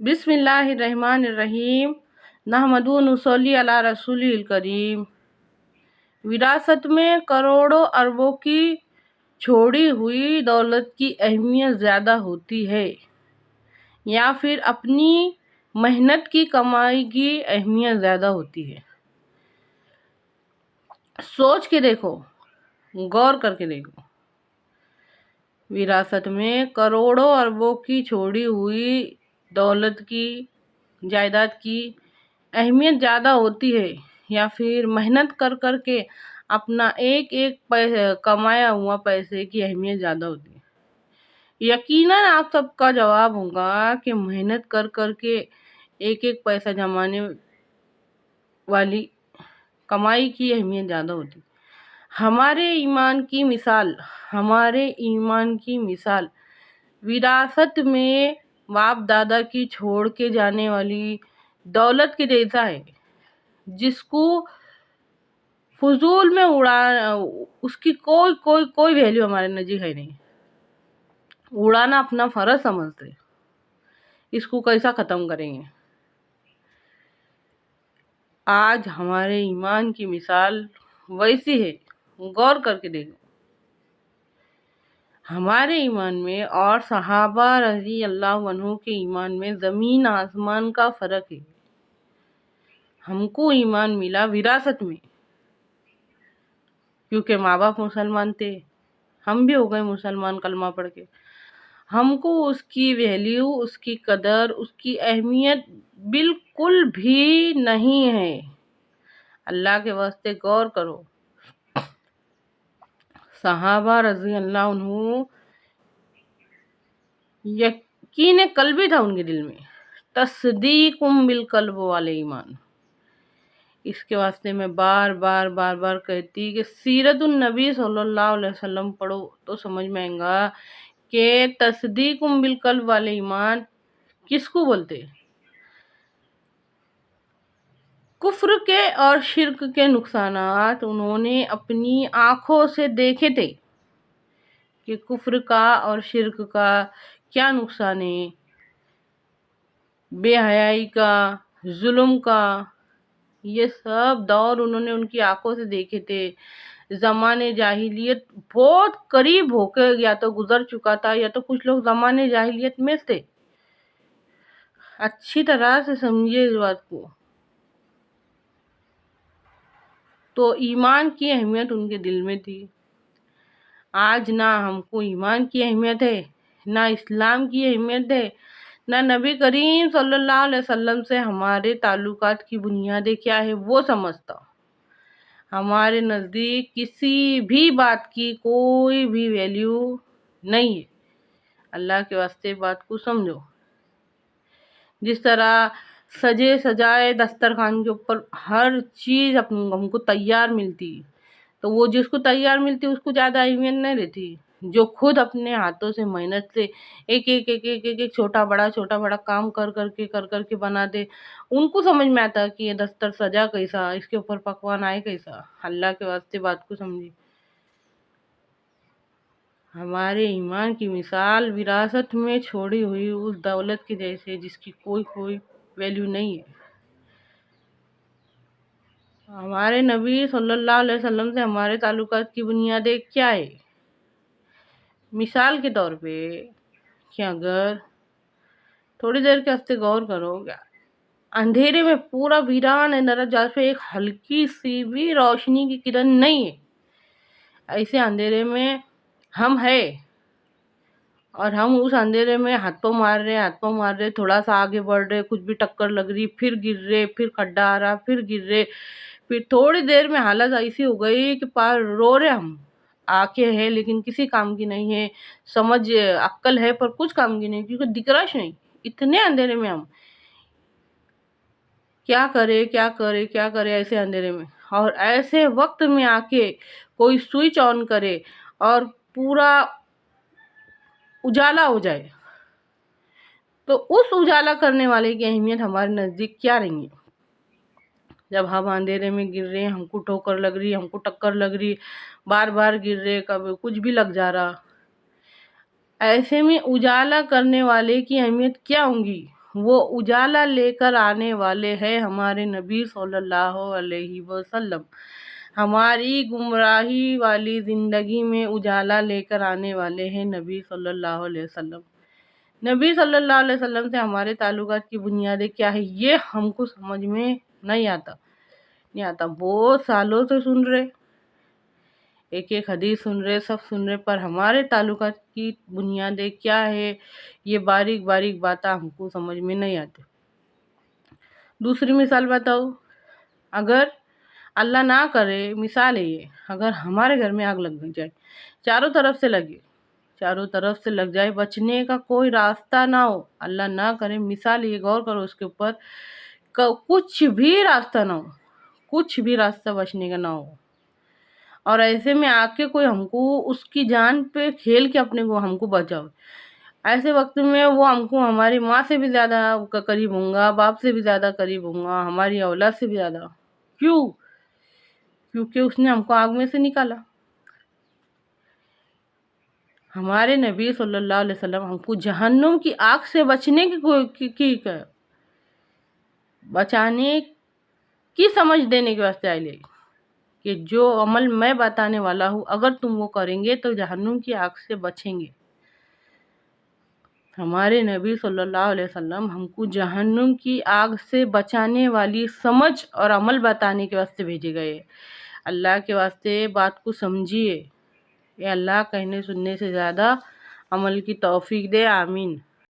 بسم اللہ الرحمن الرحیم نحمدہ و نصلی علی رسول الکریم۔ وراثت میں کروڑوں اربوں کی چھوڑی ہوئی دولت کی اہمیت زیادہ ہوتی ہے یا پھر اپنی محنت کی کمائی کی اہمیت زیادہ ہوتی ہے؟ سوچ کے دیکھو، غور کر کے دیکھو۔ وراثت میں کروڑوں اربوں کی چھوڑی ہوئی دولت کی، جائیداد کی اہمیت زیادہ ہوتی ہے یا پھر محنت کر کر کے اپنا ایک ایک کمایا ہوا پیسے کی اہمیت زیادہ ہوتی ہے؟ یقیناً آپ سب کا جواب ہوگا کہ محنت کر کر کے ایک ایک پیسہ جمانے والی کمائی کی اہمیت زیادہ ہوتی ہے۔ ہمارے ایمان کی مثال وراثت میں باپ دادا کی چھوڑ کے جانے والی دولت کے جیسا ہے، جس کو فضول میں اس کی کوئی ویلیو ہمارے نزدیک ہے نہیں۔ اڑانا اپنا فرض سمجھتے، اس کو کیسا ختم کریں گے؟ آج ہمارے ایمان کی مثال ویسی ہے، غور کر کے دیکھو۔ ہمارے ایمان میں اور صحابہ رضی اللہ عنہ کے ایمان میں زمین آسمان کا فرق ہے۔ ہم کو ایمان ملا وراثت میں، کیونکہ ماں باپ مسلمان تھے، ہم بھی ہو گئے مسلمان کلمہ پڑھ کے۔ ہم کو اس کی ویلیو، اس کی قدر، اس کی اہمیت بالکل بھی نہیں ہے۔ اللہ کے واسطے غور کرو۔ صحابہ رضی اللہ عنہ یقین قلبی تھا ان کے دل میں، تصدیق بالقلب والے ایمان۔ اس کے واسطے میں بار بار کہتی کہ سیرت النبی صلی اللہ علیہ وسلم پڑھو تو سمجھ میں آئے گا کہ تصدیق بالقلب والے ایمان کس کو بولتے۔ کفر کے اور شرک کے نقصانات انہوں نے اپنی آنکھوں سے دیکھے تھے کہ کفر کا اور شرک کا کیا نقصان ہے، بے حیائی کا، ظلم کا، یہ سب دور انہوں نے ان کی آنکھوں سے دیکھے تھے۔ زمانے جاہلیت بہت قریب ہو کے یا تو گزر چکا تھا یا تو کچھ لوگ زمانے جاہلیت میں تھے۔ اچھی طرح سے سمجھے اس بات کو۔ تو ایمان کی اہمیت ان کے دل میں تھی۔ آج نہ ہم کو ایمان کی اہمیت ہے، نہ اسلام کی اہمیت ہے، نہ نبی کریم صلی اللہ علیہ وسلم سے ہمارے تعلقات کی بنیادیں کیا ہے وہ سمجھتا۔ ہمارے نزدیک کسی بھی بات کی کوئی بھی ویلیو نہیں ہے۔ اللہ کے واسطے بات کو سمجھو۔ جس طرح سجے سجائے دسترخوان کے اوپر ہر چیز ہم کو تیار ملتی، تو وہ جس کو تیار ملتی اس کو زیادہ اہمیت نہیں رہتی۔ جو خود اپنے ہاتھوں سے محنت سے ایک ایک چھوٹا بڑا کام کر کے بناتے، ان کو سمجھ میں آتا کہ یہ دستر سجا کیسا، اس کے اوپر پکوان آئے کیسا۔ اللہ کے واسطے بات کو سمجھے۔ ہمارے ایمان کی مثال وراثت میں چھوڑی ہوئی اس دولت کے جیسے جس کی کوئی ویلیو نہیں ہے۔ ہمارے نبی صلی اللہ علیہ وسلم سے ہمارے تعلقات کی بنیادیں کیا ہے؟ مثال کے طور پہ کہ اگر تھوڑی دیر کے واسطے غور کرو گے، اندھیرے میں پورا ویران اندھیرا جہاں پہ ایک ہلکی سی بھی روشنی کی کرن نہیں ہے، ایسے اندھیرے میں ہم ہے اور ہم اس اندھیرے میں ہاتھ پاؤں مار رہے، تھوڑا سا آگے بڑھ رہے، کچھ بھی ٹکر لگ رہی، پھر گر رہے، پھر کھڈا آ رہا، پھر گر رہے، پھر تھوڑی دیر میں حالت ایسی ہو گئی کہ رو رہے ہم۔ آنکھیں ہے لیکن کسی کام کی نہیں ہے، سمجھ عقل ہے پر کچھ کام کی نہیں، کیونکہ دکھ رہا نہیں۔ اتنے اندھیرے میں ہم کیا کرے ایسے اندھیرے میں، اور ایسے وقت میں آ کے کوئی سوئچ آن کرے اور پورا اجالا ہو جائے، تو اس اجالا کرنے والے کی اہمیت ہمارے نزدیک کیا رہی ہے؟ جب ہم اندھیرے میں گر رہے ہیں، ہم کو ٹھوکر لگ رہی، ہم کو ٹکر لگ رہی، بار گر رہے، کبھی کچھ بھی لگ جا رہا، ایسے میں اجالا کرنے والے کی اہمیت کیا ہوں گی؟ وہ اجالا لے کر آنے والے ہیں ہمارے نبی صلی اللہ علیہ وسلم۔ ہماری گمراہی والی زندگی میں اجالا لے کر آنے والے ہیں نبی صلی اللہ علیہ وسلم۔ نبی صلی اللہ علیہ وسلم سے ہمارے تعلقات کی بنیادیں کیا ہے، یہ ہم کو سمجھ میں نہیں آتا۔ بہت سالوں سے سن رہے، ایک ایک حدیث سن رہے، سب سن رہے، پر ہمارے تعلقات کی بنیادیں کیا ہے، یہ باریک باریک باتیں ہم کو سمجھ میں نہیں آتی۔ دوسری مثال بتاؤ، اگر اللہ نہ کرے، مثال ہے یہ، اگر ہمارے گھر میں آگ لگ جائے، چاروں طرف سے لگ جائے، بچنے کا کوئی راستہ نہ ہو، اللہ نہ کرے، مثال یہ، غور کرو اس کے اوپر، کچھ بھی راستہ بچنے کا نہ ہو، اور ایسے میں آ کے کوئی ہم کو اس کی جان پہ کھیل کے اپنے کو ہم کو بچاؤ، ایسے وقت میں وہ ہم کو ہماری ماں سے بھی زیادہ قریب ہوں گا، باپ سے بھی زیادہ قریب ہوں گا، ہماری اولاد سے بھی زیادہ۔ کیوں؟ کیونکہ اس نے ہم کو آگ میں سے نکالا۔ ہمارے نبی صلی اللہ علیہ وسلم ہم کو جہنم کی آگ سے بچنے بچانے کی سمجھ دینے کے واسطے آئے، کہ جو عمل میں بتانے والا ہوں اگر تم وہ کریں گے تو جہنم کی آگ سے بچیں گے۔ ہمارے نبی صلی اللہ علیہ وسلم ہم کو جہنم کی آگ سے بچانے والی سمجھ اور عمل بتانے کے واسطے بھیجے گئے۔ اللہ کے واسطے بات کو سمجھیے، اے اللہ کہنے سننے سے زیادہ عمل کی توفیق دے، آمین۔